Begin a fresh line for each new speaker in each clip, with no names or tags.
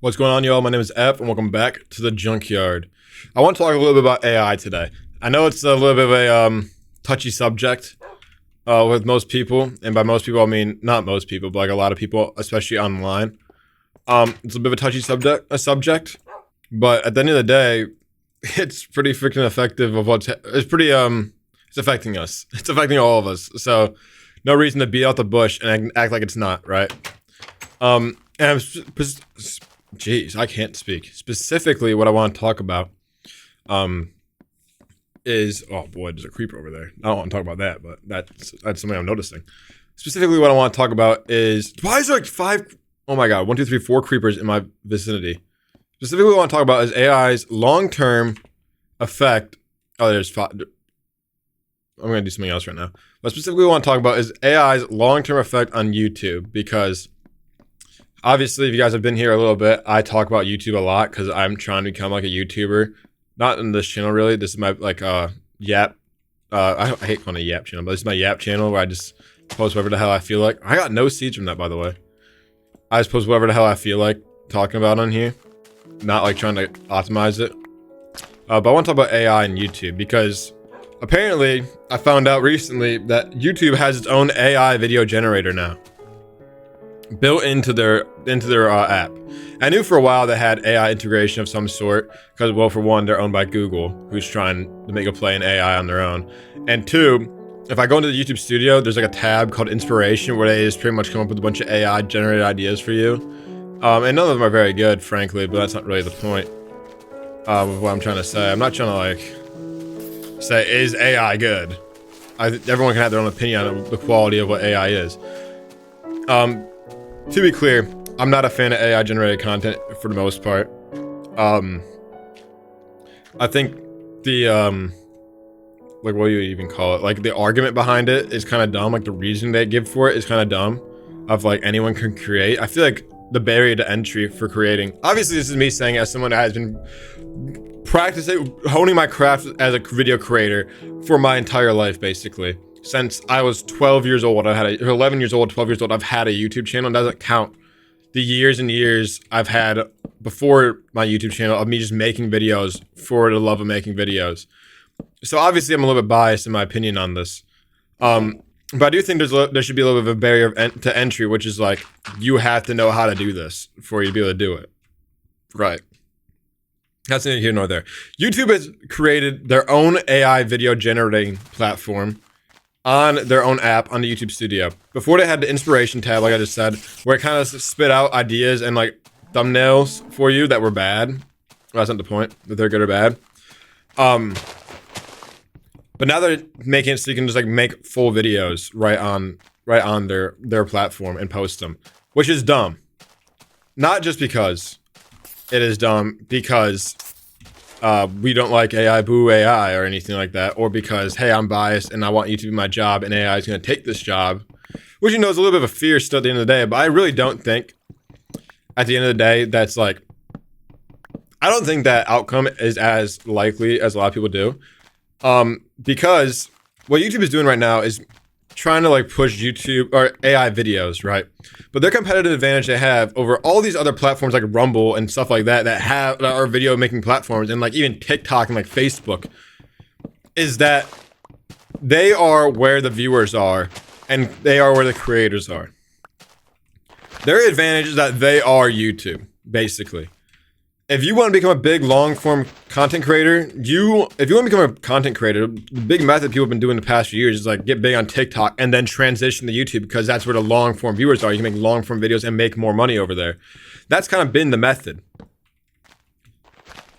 What's going on, y'all? My name is F, and welcome back to the Junkyard. I want to talk a little bit about AI today. I know it's a little bit of a touchy subject with most people, and by most people, I mean not most people, but like a lot of people, especially online. It's a bit of a touchy subject, but at the end of the day, it's pretty freaking effective. It's affecting us. It's affecting all of us. So, no reason to beat out the bush and act like it's not, right? Jeez, I can't speak. Specifically, what I want to talk about is, oh boy, there's a creeper over there. I don't want to talk about that, but that's something I'm noticing. Specifically, what I want to talk about is, why is there like four creepers in my vicinity? Specifically, what I want to talk about is AI's long-term effect. Oh, there's five. I'm going to do something else right now. But specifically, what I want to talk about is AI's long-term effect on YouTube, because obviously, if you guys have been here a little bit, I talk about YouTube a lot because I'm trying to become like a YouTuber. Not in this channel, really. This is my Yap. I hate calling it a Yap channel, but this is my Yap channel where I just post whatever the hell I feel like. I got no seeds from that, by the way. I just post whatever the hell I feel like talking about on here. Not like trying to optimize it. But I want to talk about AI and YouTube because apparently I found out recently that YouTube has its own AI video generator now, built into their app. I knew for a while they had AI integration of some sort because, well, for one, they're owned by Google, who's trying to make a play in AI on their own, and two, if I go into the YouTube studio, there's like a tab called Inspiration where they just pretty much come up with a bunch of AI generated ideas for you, and none of them are very good, frankly, but that's not really the point of what I'm trying to say. I'm not trying to like say, is AI good? Everyone can have their own opinion on the quality of what AI is. To be clear, I'm not a fan of AI generated content for the most part. I think the like, what do you even call it? Like, the argument behind it is kind of dumb. Like, the reason they give for it is kind of dumb. Of like, anyone can create. I feel like the barrier to entry for creating. Obviously, this is me saying as someone that has been practicing, honing my craft as a video creator for my entire life, basically. Since I was 12 years old, I had 11 years old, 12 years old, I've had a YouTube channel. It doesn't count the years and years I've had before my YouTube channel of me just making videos for the love of making videos. So obviously I'm a little bit biased in my opinion on this. But I do think there should be a little bit of a barrier to entry, which is like, you have to know how to do this for you to be able to do it. Right. That's neither here nor there. YouTube has created their own AI video generating platform on their own app on the YouTube Studio. Before, they had the Inspiration tab, like I just said, where it kind of spit out ideas and like thumbnails for you that were bad. Well, that's not the point, that they're good or bad. But now they're making it so you can just like make full videos right on their platform and post them, which is dumb. Not just because it is dumb, because we don't like AI, boo AI, or anything like that, or because, hey, I'm biased and I want you to be my job and AI is going to take this job, which, you know, is a little bit of a fear still at the end of the day, but I really don't think at the end of the day that's like, I don't think that outcome is as likely as a lot of people do, because what YouTube is doing right now is trying to like push YouTube or AI videos, right? But their competitive advantage they have over all these other platforms like Rumble and stuff like that that are video making platforms, and like even TikTok and like Facebook, is that they are where the viewers are and they are where the creators are. Their advantage is that they are YouTube, basically. If you want to become a big long-form content creator, if you want to become a content creator, the big method people have been doing the past few years is like get big on TikTok and then transition to YouTube, because that's where the long-form viewers are. You can make long-form videos and make more money over there. That's kind of been the method.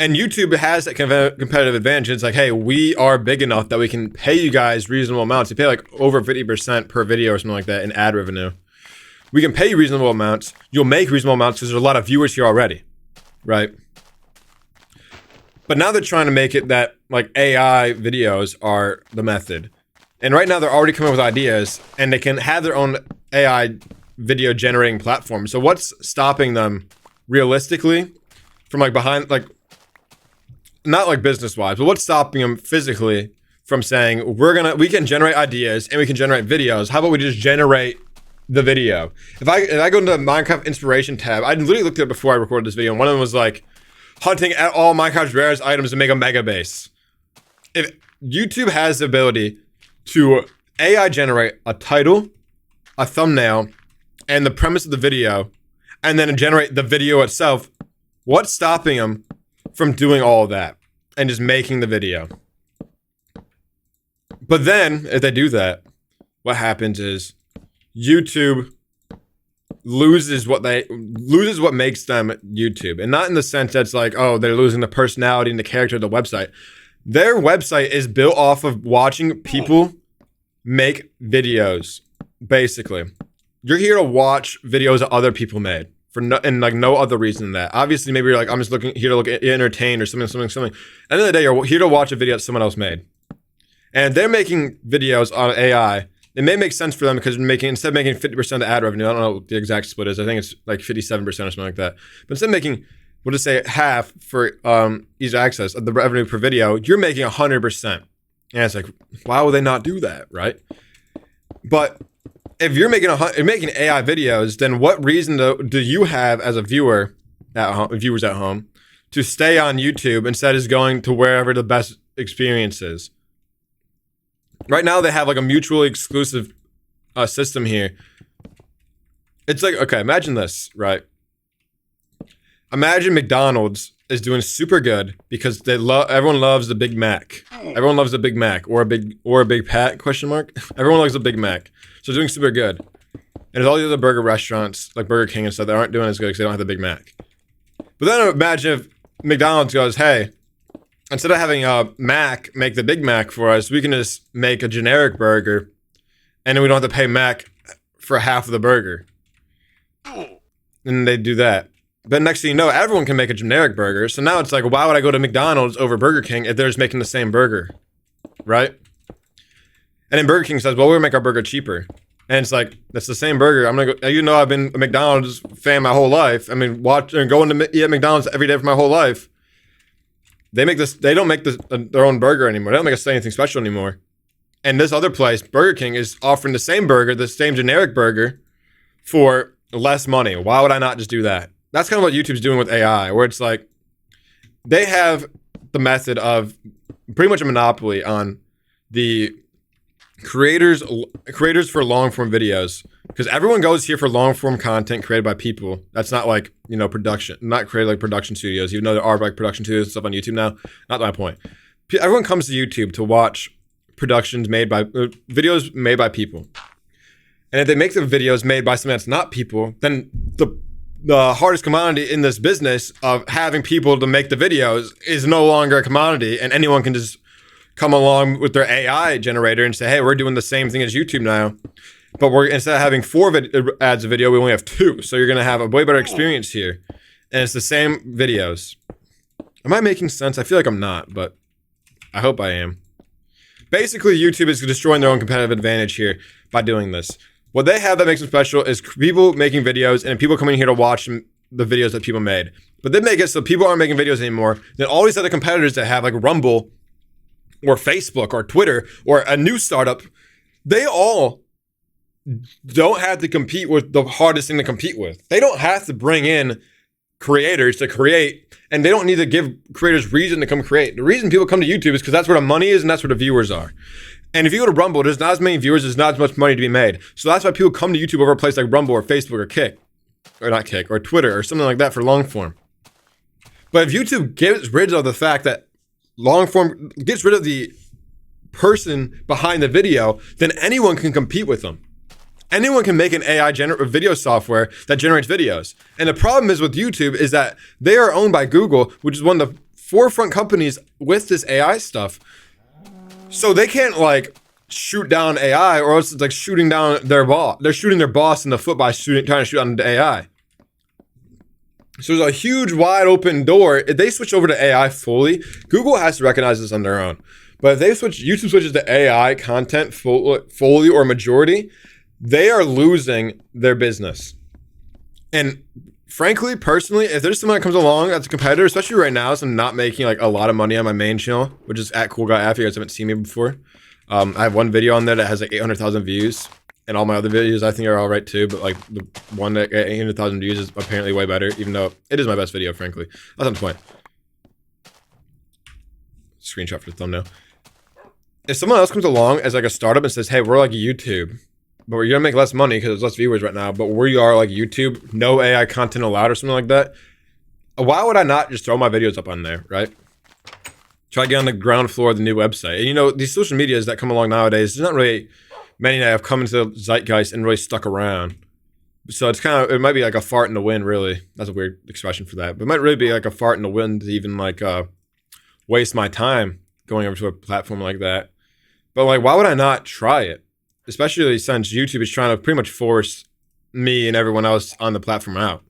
And YouTube has that competitive advantage. It's like, hey, we are big enough that we can pay you guys reasonable amounts. You pay like over 50% per video or something like that in ad revenue. We can pay you reasonable amounts. You'll make reasonable amounts because there's a lot of viewers here already. Right? But now they're trying to make it that like AI videos are the method. And right now they're already coming up with ideas and they can have their own AI video generating platform. So what's stopping them realistically from like behind, like, not like business wise, but what's stopping them physically from saying we can generate ideas and we can generate videos? How about we just generate the video. If I go into the Minecraft inspiration tab, I literally looked at it before I recorded this video, and one of them was like hunting at all Minecraft's rarest items to make a mega base. If YouTube has the ability to AI generate a title, a thumbnail, and the premise of the video, and then generate the video itself, what's stopping them from doing all of that and just making the video? But then, if they do that, what happens is YouTube loses what makes them YouTube. And not in the sense that's like, oh, they're losing the personality and the character of the website. Their website is built off of watching people make videos, basically. You're here to watch videos that other people made for no other reason than that. Obviously, maybe you're like, I'm just here to look entertained or something. At the end of the day, you're here to watch a video that someone else made. And they're making videos on AI. It may make sense for them because instead of making 50% of the ad revenue, I don't know what the exact split is. I think it's like 57% or something like that. But instead of making, we'll just say half for easy access of the revenue per video, you're making 100%. And it's like, why would they not do that, right? But if you're making AI videos, then what reason do you have as a viewer viewers at home to stay on YouTube instead of going to wherever the best experience is? Right now, they have like a mutually exclusive system here. It's like, okay, imagine this, right? Imagine McDonald's is doing super good because everyone loves the Big Mac. Everyone loves the Big Mac or a Big Pat ? Everyone loves the Big Mac, so it's doing super good. And there's all the other burger restaurants like Burger King and stuff that aren't doing as good because they don't have the Big Mac. But then imagine if McDonald's goes, hey, instead of having a Mac make the Big Mac for us, we can just make a generic burger, and then we don't have to pay Mac for half of the burger. And they do that. But next thing you know, everyone can make a generic burger. So now it's like, why would I go to McDonald's over Burger King if they're just making the same burger, right? And then Burger King says, well, we'll make our burger cheaper. And it's like, that's the same burger. I'm gonna go. You know, I've been a McDonald's fan my whole life. I mean, going to eat at McDonald's every day for my whole life. They don't make their own burger anymore. They don't make us say anything special anymore. And this other place, Burger King, is offering the same burger, the same generic burger, for less money. Why would I not just do that? That's kind of what YouTube's doing with AI, where it's like, they have the method of pretty much a monopoly on the creators for long form videos, because everyone goes here for long form content created by people. That's not like, production, not created like production studios, even though there are like production studios and stuff on YouTube now. Not my point. Everyone comes to YouTube to watch productions made by videos made by people. And if they make the videos made by something that's not people, then the hardest commodity in this business of having people to make the videos is no longer a commodity, and anyone can just come along with their AI generator and say, hey, we're doing the same thing as YouTube now, but instead of having 4 ads a video, we only have 2. So you're going to have a way better experience here. And it's the same videos. Am I making sense? I feel like I'm not, but I hope I am. Basically, YouTube is destroying their own competitive advantage here by doing this. What they have that makes them special is people making videos and people coming here to watch the videos that people made. But they make it so people aren't making videos anymore. Then all these other competitors that have like Rumble or Facebook or Twitter or a new startup, they all don't have to compete with the hardest thing to compete with. They don't have to bring in creators to create, and they don't need to give creators reason to come create. The reason people come to YouTube is because that's where the money is and that's where the viewers are. And if you go to Rumble, there's not as many viewers, there's not as much money to be made. So that's why people come to YouTube over a place like Rumble or Facebook or or Twitter or something like that for long form. But if YouTube gets rid of the fact that long form gets rid of the person behind the video, then anyone can compete with them. Anyone can make an AI video software that generates videos. And the problem is with YouTube is that they are owned by Google, which is one of the forefront companies with this AI stuff. So they can't like shoot down AI, or else it's like shooting down their boss. They're shooting their boss in the foot by trying to shoot on the AI. So there's a huge wide open door. If they switch over to AI fully, Google has to recognize this on their own. But if YouTube switches to AI content fully or majority, they are losing their business. And frankly, personally, if there's someone that comes along that's a competitor, especially right now, so I'm not making like a lot of money on my main channel, which is @CoolGuyAff. You guys haven't seen me before. I have one video on there that has like 800,000 views. and all my other videos I think are all right too, but like the one that got 800,000 views is apparently way better, even though it is my best video, frankly. That's not the point. Screenshot for the thumbnail. If someone else comes along as like a startup and says, hey, we're like YouTube, but we're gonna make less money because there's less viewers right now, but we are like YouTube, no AI content allowed or something like that, why would I not just throw my videos up on there, right? Try to get on the ground floor of the new website. And you know, these social medias that come along nowadays, there's not really many that have come into the zeitgeist and really stuck around. So it's kind of, it might be like a fart in the wind, really. That's a weird expression for that. But it might really be like a fart in the wind to even like waste my time going over to a platform like that. But like, why would I not try it? Especially since YouTube is trying to pretty much force me and everyone else on the platform out.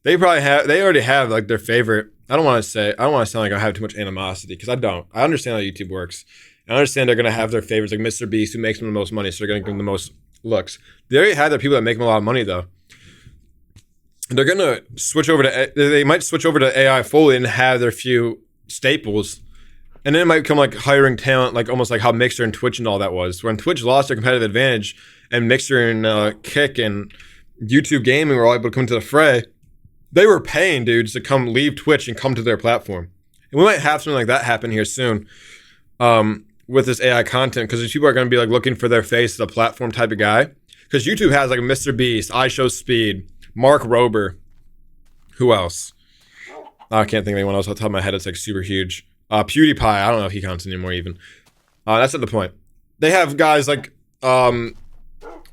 They already have like their favorite. I don't want to sound like I have too much animosity, because I don't. I understand how YouTube works. I understand they're going to have their favorites, like Mr. Beast, who makes them the most money, so they're going to give them the most looks. They already have their people that make them a lot of money, though. They're going to switch over to, they might switch over to AI fully and have their few staples. And then it might become like hiring talent, like almost like how Mixer and Twitch and all that was. When Twitch lost their competitive advantage and Mixer and Kick and YouTube Gaming were all able to come to the fray, they were paying dudes to come leave Twitch and come to their platform. And we might have something like that happen here soon with this AI content, because people are going to be like looking for their face as a platform type of guy. Because YouTube has like Mr. Beast, iShowSpeed, Mark Rober. Who else? I can't think of anyone else off the top of my head. It's like super huge. PewDiePie, I don't know if he counts anymore even. That's not the point. They have guys like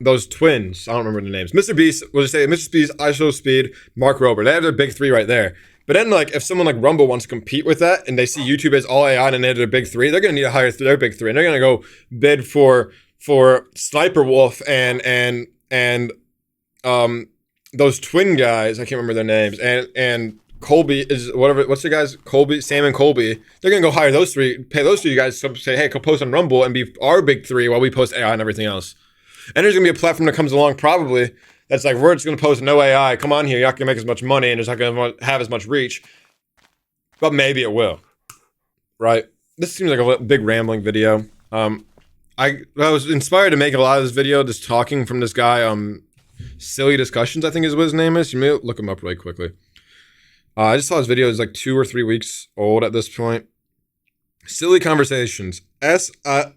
those twins. I don't remember the names. Mr. Beast, we'll just say Mr. Beast, iShowSpeed, Mark Rober. They have their big three right there. But then like if someone like Rumble wants to compete with that and they see YouTube as all AI and they have their big three, they're going to need to hire their big three. And they're going to go bid for Sniper Wolf and those twin guys. I can't remember their names. And Colby is whatever. What's the guys? Colby, Sam, and Colby. They're gonna go hire those three, pay those three guys to say, hey, go post on Rumble and be our big three while we post AI and everything else. And there's gonna be a platform that comes along probably that's like, we're just gonna post no AI. Come on here, you're not gonna make as much money and it's not gonna have as much reach. But maybe it will. Right? This seems like a big rambling video. I was inspired to make a lot of this video, just talking from this guy. Silly Discussions, I think is what his name is. You may look him up really quickly. I just saw his video. It's like 2 or 3 weeks old at this point. Silly Conversations. SILI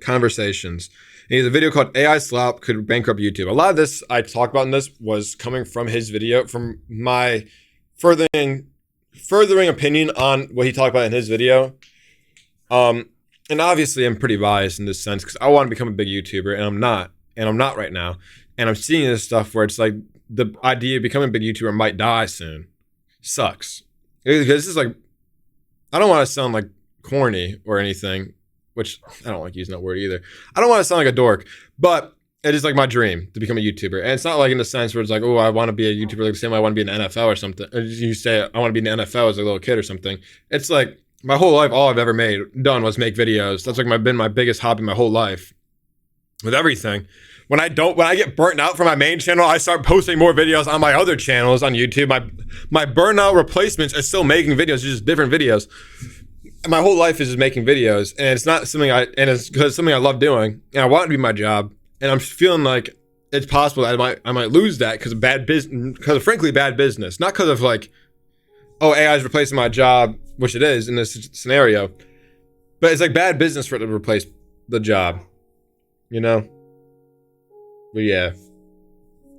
Conversations. And he has a video called AI Slop Could Bankrupt YouTube. A lot of this I talked about in this was coming from his video, from my furthering opinion on what he talked about in his video. And obviously I'm pretty biased in this sense because I want to become a big YouTuber and I'm not. And I'm not right now. And I'm seeing this stuff where it's like, the idea of becoming a big YouTuber might die soon. Sucks. Because this is like, I don't want to sound like corny or anything, which I don't like using that word either. I don't want to sound like a dork, but it is like my dream to become a YouTuber. And it's not like in the sense where it's like, oh, I want to be a YouTuber like the same way I want to be in the NFL or something. Or you say, I want to be in the NFL as a little kid or something. It's like my whole life, all I've ever done was make videos. That's like been my biggest hobby my whole life with everything. When I get burnt out from my main channel, I start posting more videos on my other channels on YouTube. My burnout replacements are still making videos, just different videos. My whole life is just making videos, and it's not something it's because it's something I love doing, and I want it to be my job. And I'm feeling like it's possible that I might lose that because of bad business, because of frankly bad business, not because of like, oh, AI is replacing my job, which it is in this scenario, but it's like bad business for it to replace the job, you know. But yeah,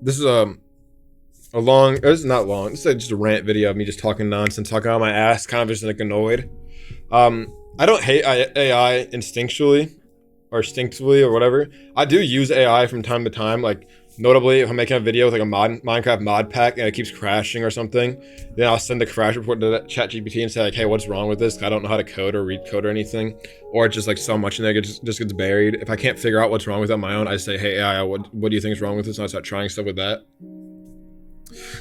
this is it's not long. It's like just a rant video of me just talking nonsense, talking out my ass, kind of just like annoyed. I don't hate AI instinctually or whatever. I do use AI from time to time, like notably if I'm making a video with like a Minecraft mod pack and it keeps crashing or something, then I'll send a crash report to ChatGPT and say like, hey, what's wrong with this? I don't know how to code or read code or anything. Or it's just like so much in there, it just gets buried. If I can't figure out what's wrong with it on my own, I say, hey AI, what do you think is wrong with this? And I start trying stuff with that.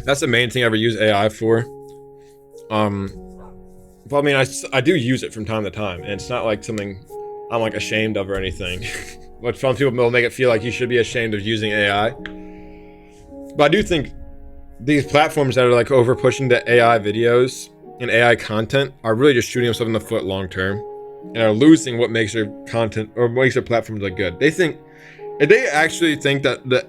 That's the main thing I ever use AI for. Well, I mean, I do use it from time to time, and it's not like something I'm like ashamed of or anything. But some people will make it feel like you should be ashamed of using AI. But I do think these platforms that are like over pushing the AI videos and AI content are really just shooting themselves in the foot long term, and are losing what makes their content or makes their platforms like good. They think If they actually think that the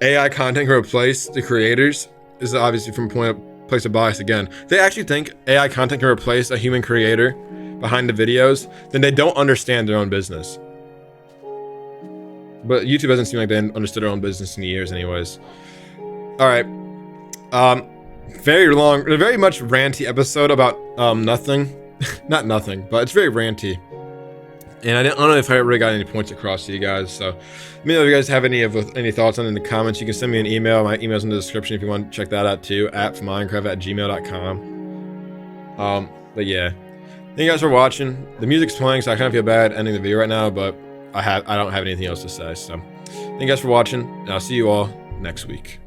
AI content can replace the creators, this is obviously from a place of bias again. If they actually think AI content can replace a human creator behind the videos, then they don't understand their own business. But YouTube doesn't seem like they understood their own business in years anyways. Alright. Very long, very much ranty episode about nothing. Not nothing, but it's very ranty. And I don't know if I really got any points across to you guys, so let me know if you guys have any thoughts on it in the comments. You can send me an email. My email's in the description if you want to check that out too, apfminecraft@gmail.com. But yeah, thank you guys for watching. The music's playing, so I kind of feel bad ending the video right now, but I don't have anything else to say. So thank you guys for watching, and I'll see you all next week.